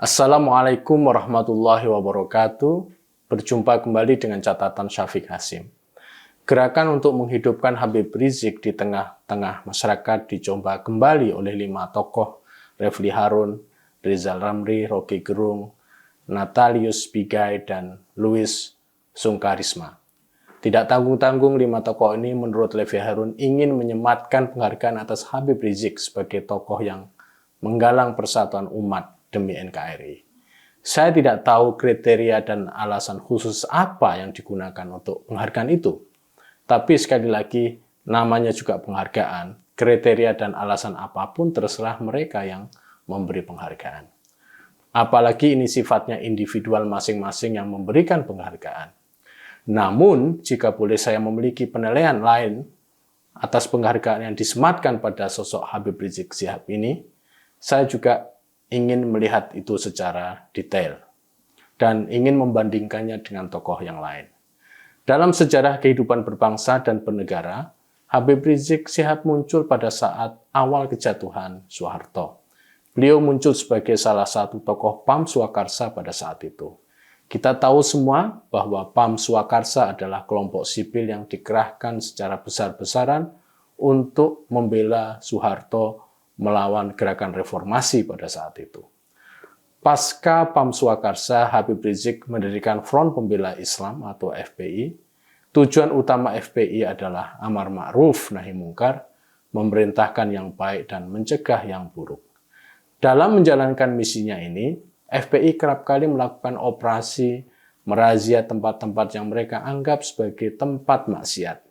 Assalamualaikum warahmatullahi wabarakatuh. Berjumpa kembali dengan catatan Syafiq Hasim. Gerakan untuk menghidupkan Habib Rizik di tengah-tengah masyarakat dicoba kembali oleh 5 tokoh, Refli Harun, Rizal Ramli, Rocky Gerung, Natalius Pigai, dan Louis Sungkarisma. Tidak tanggung-tanggung 5 tokoh ini menurut Refli Harun ingin menyematkan penghargaan atas Habib Rizik sebagai tokoh yang menggalang persatuan umat demi NKRI. Saya tidak tahu kriteria dan alasan khusus apa yang digunakan untuk penghargaan itu. Tapi sekali lagi, namanya juga penghargaan. Kriteria dan alasan apapun terserah mereka yang memberi penghargaan. Apalagi ini sifatnya individual masing-masing yang memberikan penghargaan. Namun, jika boleh saya memiliki penilaian lain atas penghargaan yang disematkan pada sosok Habib Rizik Syihab ini, saya juga ingin melihat itu secara detail dan ingin membandingkannya dengan tokoh yang lain. Dalam sejarah kehidupan berbangsa dan bernegara, Habib Rizik Syihab muncul pada saat awal kejatuhan Soeharto. Beliau muncul sebagai salah satu tokoh PAM Swakarsa pada saat itu. Kita tahu semua bahwa PAM Swakarsa adalah kelompok sipil yang dikerahkan secara besar-besaran untuk membela Soeharto melawan gerakan reformasi pada saat itu. Pasca PAM Swakarsa, Habib Rizik mendirikan Front Pembela Islam atau FPI. Tujuan utama FPI adalah amar ma'ruf nahi mungkar, memerintahkan yang baik dan mencegah yang buruk. Dalam menjalankan misinya ini, FPI kerap kali melakukan operasi merazia tempat-tempat yang mereka anggap sebagai tempat maksiat.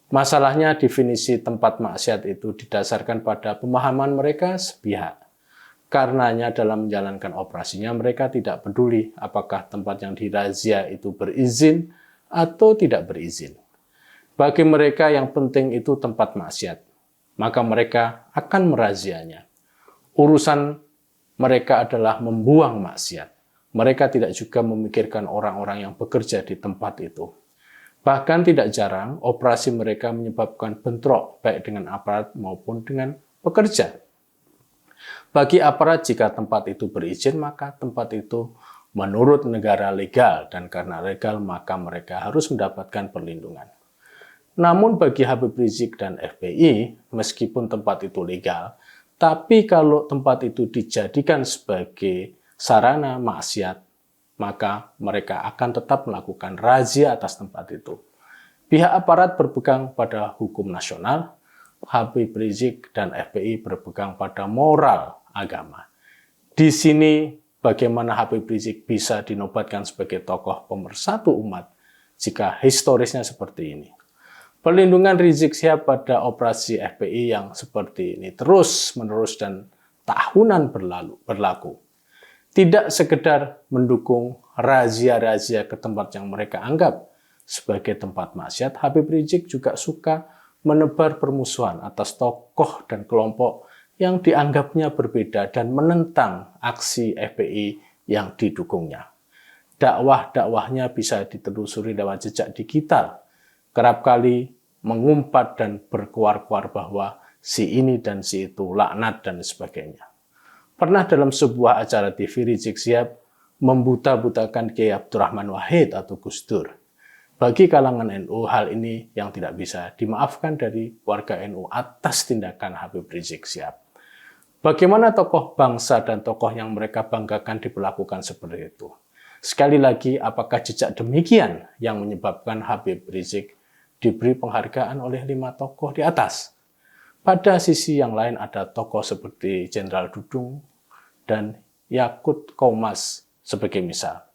Masalahnya definisi tempat maksiat itu didasarkan pada pemahaman mereka sepihak. Karenanya dalam menjalankan operasinya mereka tidak peduli apakah tempat yang dirazia itu berizin atau tidak berizin. Bagi mereka yang penting itu tempat maksiat, maka mereka akan merazianya. Urusan mereka adalah membuang maksiat. Mereka tidak juga memikirkan orang-orang yang bekerja di tempat itu. Bahkan tidak jarang, operasi mereka menyebabkan bentrok baik dengan aparat maupun dengan pekerja. Bagi aparat, jika tempat itu berizin, maka tempat itu menurut negara legal, dan karena legal, maka mereka harus mendapatkan perlindungan. Namun bagi Habib Rizik dan FPI, meskipun tempat itu legal, tapi kalau tempat itu dijadikan sebagai sarana maksiat, maka mereka akan tetap melakukan razia atas tempat itu. Pihak aparat berpegang pada hukum nasional, Habib Rizik dan FPI berpegang pada moral agama. Di sini bagaimana Habib Rizik bisa dinobatkan sebagai tokoh pemersatu umat jika historisnya seperti ini. Perlindungan Rizik Syihab pada operasi FPI yang seperti ini terus-menerus dan tahunan berlaku. Tidak sekedar mendukung razia-razia ke tempat yang mereka anggap sebagai tempat maksiat, Habib Rizik juga suka menebar permusuhan atas tokoh dan kelompok yang dianggapnya berbeda dan menentang aksi FPI yang didukungnya. Dakwah-dakwahnya bisa ditelusuri lewat jejak digital. Kerap kali mengumpat dan berkuar-kuar bahwa si ini dan si itu laknat dan sebagainya. Pernah dalam sebuah acara TV, Rizik Syihab membuta-butakan Kiai Abdurrahman Wahid atau Gus Dur. Bagi kalangan NU, hal ini yang tidak bisa dimaafkan dari warga NU atas tindakan Habib Rizik Syihab. Bagaimana tokoh bangsa dan tokoh yang mereka banggakan diperlakukan seperti itu? Sekali lagi, apakah jejak demikian yang menyebabkan Habib Rizik diberi penghargaan oleh 5 tokoh di atas? Pada sisi yang lain ada tokoh seperti Jenderal Dudung dan Yakut Komas sebagai misal.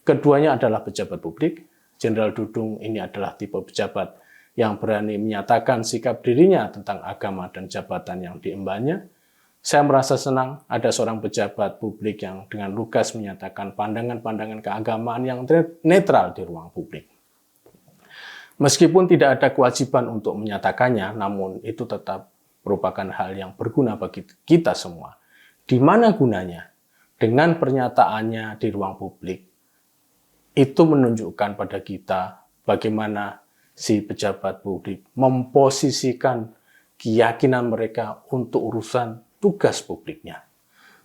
Keduanya adalah pejabat publik. Jenderal Dudung ini adalah tipe pejabat yang berani menyatakan sikap dirinya tentang agama dan jabatan yang diembannya. Saya merasa senang ada seorang pejabat publik yang dengan lugas menyatakan pandangan-pandangan keagamaan yang netral di ruang publik. Meskipun tidak ada kewajiban untuk menyatakannya, namun itu tetap merupakan hal yang berguna bagi kita semua. Di mana gunanya? Dengan pernyataannya di ruang publik, itu menunjukkan pada kita bagaimana si pejabat publik memposisikan keyakinan mereka untuk urusan tugas publiknya.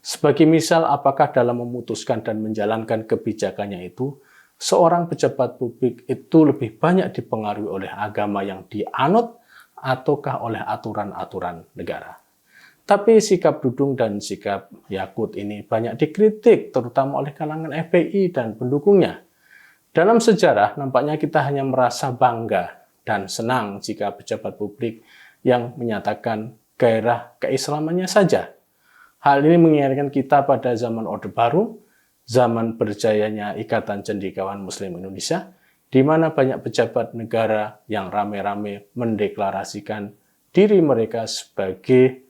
Sebagai misal, apakah dalam memutuskan dan menjalankan kebijakannya itu, seorang pejabat publik itu lebih banyak dipengaruhi oleh agama yang dianut ataukah oleh aturan-aturan negara. Tapi sikap Dudung dan sikap Yakut ini banyak dikritik, terutama oleh kalangan FPI dan pendukungnya. Dalam sejarah, nampaknya kita hanya merasa bangga dan senang jika pejabat publik yang menyatakan gairah keislamannya saja. Hal ini mengingatkan kita pada zaman Orde Baru, zaman berjayanya Ikatan Cendekiawan Muslim Indonesia, di mana banyak pejabat negara yang rame-rame mendeklarasikan diri mereka sebagai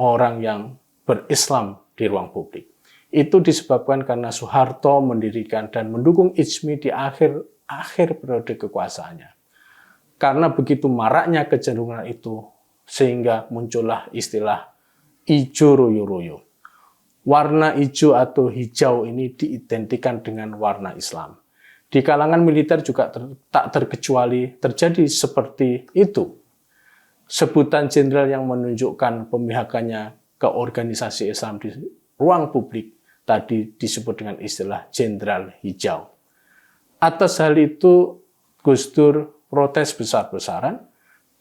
orang yang berislam di ruang publik. Itu disebabkan karena Soeharto mendirikan dan mendukung IJMI di akhir periode kekuasaannya. Karena begitu maraknya kecenderungan itu, sehingga muncullah istilah ijo royo-royo. Warna hijau atau hijau ini diidentikan dengan warna Islam. Di kalangan militer juga tak terkecuali terjadi seperti itu. Sebutan jenderal yang menunjukkan pemihakannya ke organisasi Islam di ruang publik tadi disebut dengan istilah jenderal hijau. Atas hal itu, Gus Dur protes besar-besaran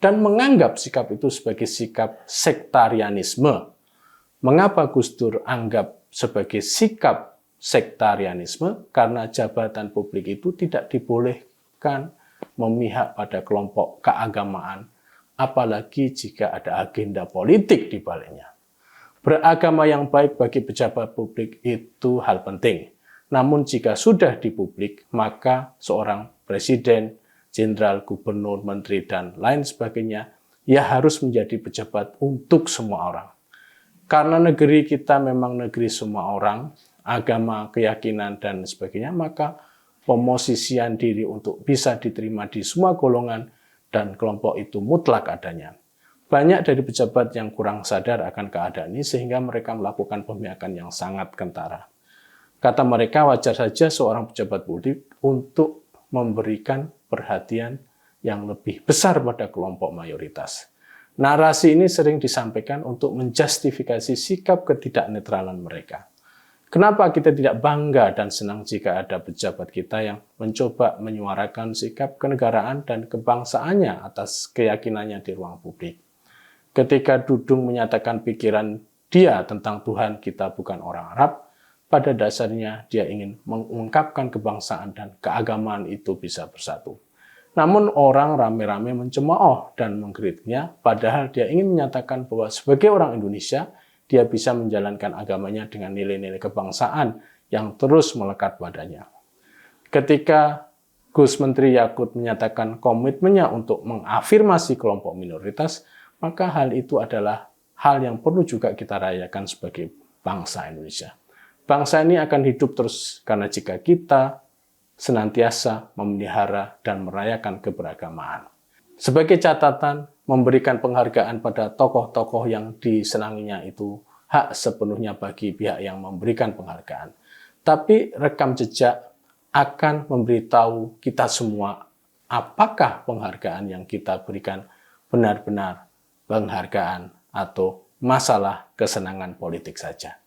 dan menganggap sikap itu sebagai sikap sektarianisme. Mengapa Gus Dur anggap sebagai sikap sektarianisme? Karena jabatan publik itu tidak dibolehkan memihak pada kelompok keagamaan, apalagi jika ada agenda politik di baliknya. Beragama yang baik bagi pejabat publik itu hal penting. Namun jika sudah di publik, maka seorang presiden, jenderal, gubernur, menteri, dan lain sebagainya, ya harus menjadi pejabat untuk semua orang. Karena negeri kita memang negeri semua orang, agama, keyakinan, dan sebagainya, maka pemosisian diri untuk bisa diterima di semua golongan dan kelompok itu mutlak adanya. Banyak dari pejabat yang kurang sadar akan keadaan ini sehingga mereka melakukan pemihakan yang sangat kentara. Kata mereka, wajar saja seorang pejabat publik untuk memberikan perhatian yang lebih besar pada kelompok mayoritas. Narasi ini sering disampaikan untuk menjustifikasi sikap ketidaknetralan mereka. Kenapa kita tidak bangga dan senang jika ada pejabat kita yang mencoba menyuarakan sikap kenegaraan dan kebangsaannya atas keyakinannya di ruang publik? Ketika Dudung menyatakan pikiran dia tentang Tuhan kita bukan orang Arab, pada dasarnya dia ingin mengungkapkan kebangsaan dan keagamaan itu bisa bersatu. Namun orang rame-rame mencemooh dan mengkritiknya, padahal dia ingin menyatakan bahwa sebagai orang Indonesia, dia bisa menjalankan agamanya dengan nilai-nilai kebangsaan yang terus melekat padanya. Ketika Gus Menteri Yakut menyatakan komitmennya untuk mengafirmasi kelompok minoritas, maka hal itu adalah hal yang perlu juga kita rayakan sebagai bangsa Indonesia. Bangsa ini akan hidup terus karena jika kita senantiasa memelihara dan merayakan keberagamaan. Sebagai catatan, memberikan penghargaan pada tokoh-tokoh yang disenanginya itu hak sepenuhnya bagi pihak yang memberikan penghargaan. Tapi rekam jejak akan memberitahu kita semua apakah penghargaan yang kita berikan benar-benar penghargaan atau masalah kesenangan politik saja.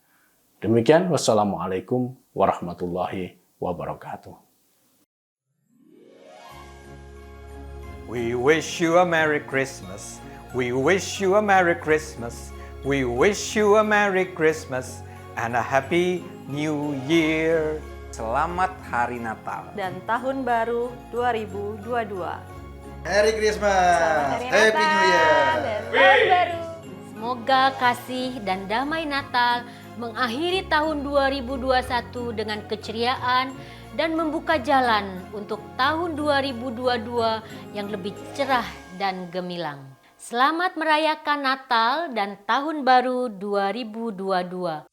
Demikian, wassalamualaikum warahmatullahi wabarakatuh. We wish you a Merry Christmas. We wish you a Merry Christmas. We wish you a Merry Christmas and a Happy New Year. Selamat Hari Natal dan Tahun Baru 2022. Merry Christmas, Selamat Hari Happy New Year. Dan Tahun Baru. Semoga kasih dan damai Natal mengakhiri tahun 2021 dengan keceriaan dan membuka jalan untuk tahun 2022 yang lebih cerah dan gemilang. Selamat merayakan Natal dan Tahun Baru 2022.